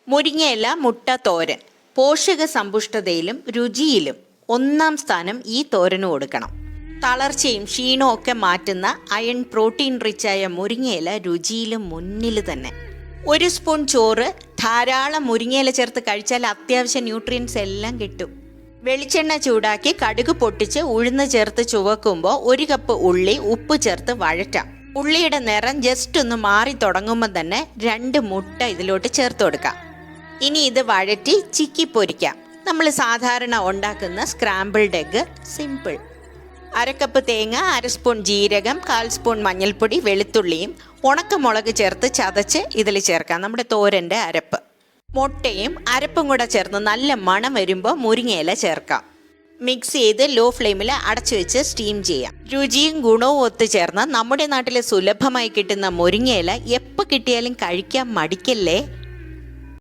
മുരിങ്ങയില മുട്ട തോരൻ. പോഷക സമ്പുഷ്ടതയിലും രുചിയിലും 1-ാം സ്ഥാനം ഈ തോരന് കൊടുക്കണം. തളർച്ചയും ക്ഷീണവും ഒക്കെ മാറ്റുന്ന അയൺ പ്രോട്ടീൻ റിച്ചായ മുരിങ്ങയില രുചിയിലും മുന്നിൽ തന്നെ. 1 സ്പൂൺ ചോറ് ധാരാളം മുരിങ്ങയില ചേർത്ത് കഴിച്ചാൽ അത്യാവശ്യം ന്യൂട്രിയൻസ് എല്ലാം കിട്ടും. വെളിച്ചെണ്ണ ചൂടാക്കി കടുക് പൊട്ടിച്ച് ഉഴുന്ന് ചേർത്ത് ചുവക്കുമ്പോൾ 1 കപ്പ് ഉള്ളി ഉപ്പ് ചേർത്ത് വഴറ്റാം. ഉള്ളിയുടെ നിറം ജസ്റ്റ് ഒന്ന് മാറി തുടങ്ങുമ്പോൾ തന്നെ 2 മുട്ട ഇതിലോട്ട് ചേർത്ത് കൊടുക്കാം. ഇനി ഇത് വഴറ്റി ചിക്കി പൊരിക്കാം. നമ്മൾ സാധാരണ ഉണ്ടാക്കുന്ന സ്ക്രാമ്പിൾഡ് എഗ്ഗ് സിമ്പിൾ. 1/2 കപ്പ് തേങ്ങ, 1/2 സ്പൂൺ ജീരകം, 1/4 സ്പൂൺ മഞ്ഞൾപ്പൊടി, വെളുത്തുള്ളിയും ഉണക്കമുളക് ചേർത്ത് ചതച്ച് ഇതിൽ ചേർക്കാം. നമ്മുടെ തോരൻ്റെ അരപ്പ്. മുട്ടയും അരപ്പും കൂടെ ചേർന്ന് നല്ല മണം വരുമ്പോൾ മുരിങ്ങയില ചേർക്കാം. മിക്സ് ചെയ്ത് ലോ ഫ്ലെയിമിൽ അടച്ചു വെച്ച് സ്റ്റീം ചെയ്യാം. രുചിയും ഗുണവും ഒത്തുചേർന്ന് നമ്മുടെ നാട്ടിൽ സുലഭമായി കിട്ടുന്ന മുരിങ്ങയില എപ്പോൾ കിട്ടിയാലും കഴിക്കാൻ മടിക്കല്ലേ.